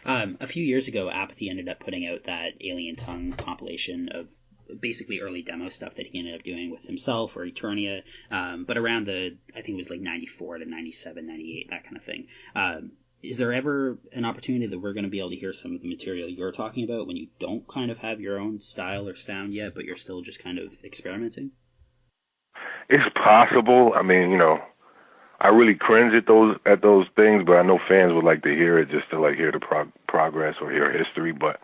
A few years ago, Apathy ended up putting out that Alien Tongue compilation of basically early demo stuff that he ended up doing with himself or Eternia, but around I think it was like 94 to 97, 98, that kind of thing. Is there ever an opportunity that we're going to be able to hear some of the material you're talking about when you don't kind of have your own style or sound yet, but you're still just kind of experimenting? It's possible. I mean, I really cringe at those things, but I know fans would like to hear it just to like hear the progress or hear history. But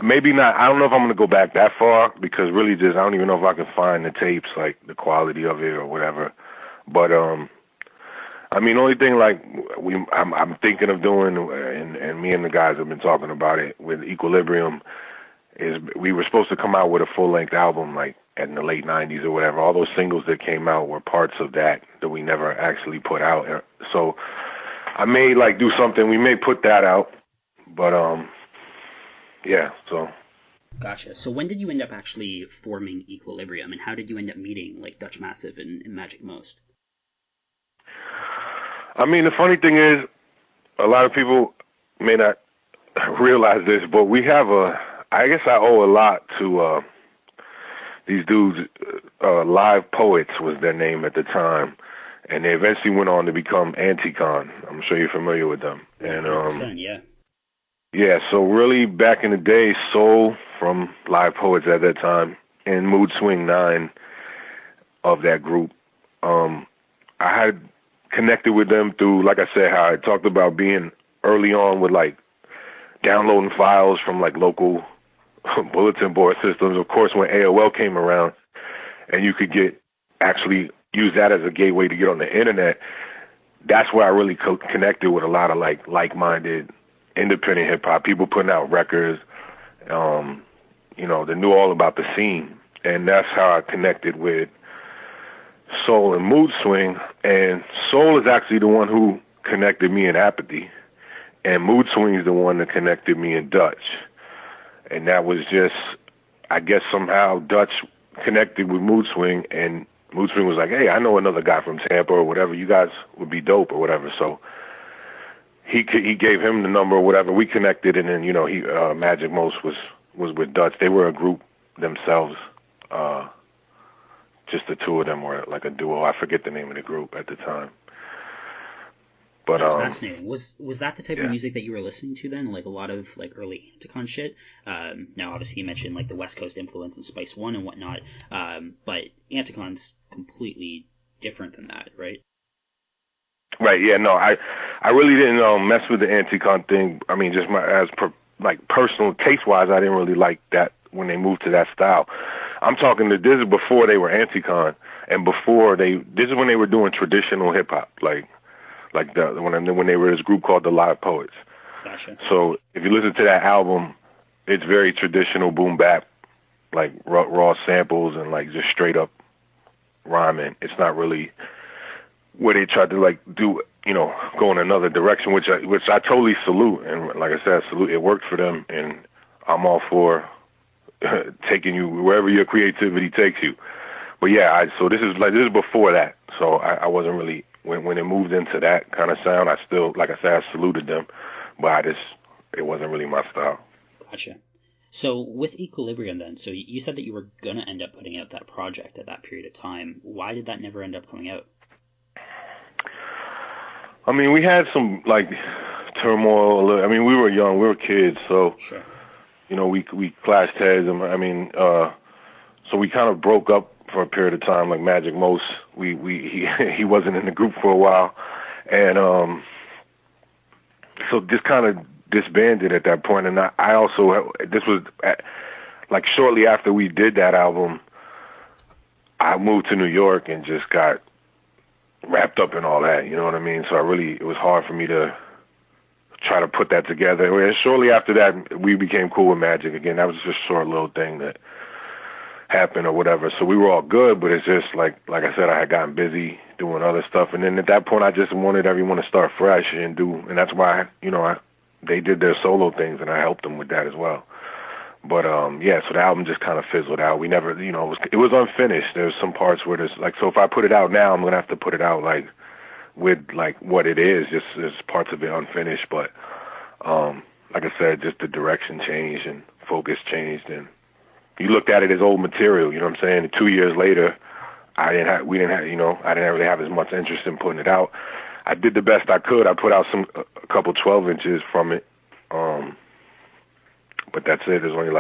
maybe not. I don't know if I'm going to go back that far because really just I don't even know if I can find the tapes, like the quality of it or whatever. But I mean, the only thing like I'm thinking of doing, and me and the guys have been talking about it with Equilibrium, is we were supposed to come out with a full-length album like in the late 90s or whatever. All those singles that came out were parts of that we never actually put out. So I may like do something. We may put that out, but yeah, so. Gotcha. So when did you end up actually forming Equilibrium, and how did you end up meeting like Dutch Massive and Magic Most? I mean, the funny thing is, a lot of people may not realize this, but we have I guess I owe a lot to these dudes. Live Poets was their name at the time, and they eventually went on to become Anticon. I'm sure you're familiar with them. And 100%, yeah. Yeah, so really back in the day, Soul from Live Poets at that time, and Mood Swing 9 of that group, I had connected with them through, like I said, how I talked about being early on with like downloading files from like local bulletin board systems. Of course, when AOL came around and you could actually use that as a gateway to get on the internet, that's where I really connected with a lot of like-minded independent hip hop people putting out records, that knew all about the scene. And that's how I connected with Soul and Mood Swing. And Soul is actually the one who connected me in Apathy, and Mood Swing is the one that connected me in Dutch. And that was just, I guess somehow Dutch connected with Mood Swing, and Mood Swing was like, hey, I know another guy from Tampa or whatever, you guys would be dope or whatever. So he gave him the number or whatever. We connected, and then Magic Most was with Dutch. They were a group themselves. Just the two of them were like a duo. I forget the name of the group at the time. But that's fascinating. Was that the type of music that you were listening to then? Like a lot of like early Anticon shit? Now obviously you mentioned like the West Coast influence and Spice One and whatnot. But Anticon's completely different than that, right? Right, yeah, no, I really didn't mess with the Anticon thing. I mean, just personal taste-wise, I didn't really like that when they moved to that style. I'm talking this is before they were Anticon, and this is when they were doing traditional hip-hop, when they were this group called the Live Poets. Gotcha. So if you listen to that album, it's very traditional boom bap, like raw samples and like just straight up rhyming. It's not really where they tried to like do, go in another direction, which I totally salute. And like I said, salute. It worked for them, and I'm all for taking you wherever your creativity takes you. But yeah, so this is before that. So I wasn't really when it moved into that kind of sound. I still, like I said, I saluted them, but it wasn't really my style. Gotcha. So with Equilibrium then, so you said that you were gonna end up putting out that project at that period of time. Why did that never end up coming out? I mean, we had some like turmoil. I mean, we were young, we were kids, so sure. We clashed heads. I mean, so we kind of broke up for a period of time. Like Magic Most, he wasn't in the group for a while, and so just kind of disbanded at that point. And I also, this was like shortly after we did that album, I moved to New York and just got wrapped up in all that, you know what I mean? So it was hard for me to try to put that together. And shortly after that, we became cool with Magic again. That was just a short little thing that happened or whatever. So we were all good, but it's just like I said, I had gotten busy doing other stuff. And then at that point, I just wanted everyone to start fresh and that's why, they did their solo things and I helped them with that as well. But so the album just kind of fizzled out. We never, it was unfinished. There's some parts where there's like, so if I put it out now, I'm gonna have to put it out like with like what it is. Just there's parts of it unfinished. But like I said, just the direction changed and focus changed, and you looked at it as old material. You know what I'm saying? And 2 years later, I didn't really have as much interest in putting it out. I did the best I could. I put out a couple 12 inches from it, but that's it. There's only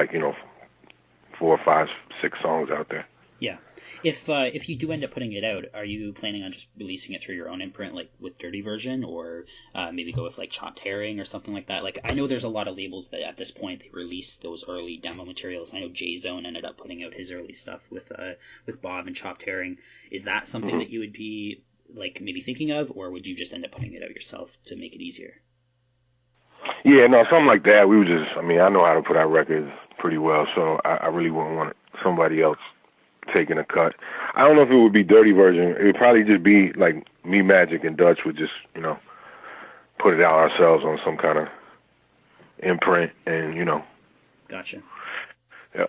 4, 5, 6 songs out there. Yeah. If you do end up putting it out, are you planning on just releasing it through your own imprint, like with Dirty Version, or maybe go with like Chopped Herring or something like that? Like, I know there's a lot of labels that at this point they release those early demo materials. I know J-Zone ended up putting out his early stuff with Bob and Chopped Herring. Is that something that you would be like maybe thinking of, or would you just end up putting it out yourself to make it easier? Yeah, no, something like that. I know how to put out records pretty well, so I really wouldn't want somebody else taking a cut. I don't know if it would be Dirty Version. It would probably just be like me, Magic, and Dutch would just, put it out ourselves on some kind of imprint and, Gotcha. Yeah.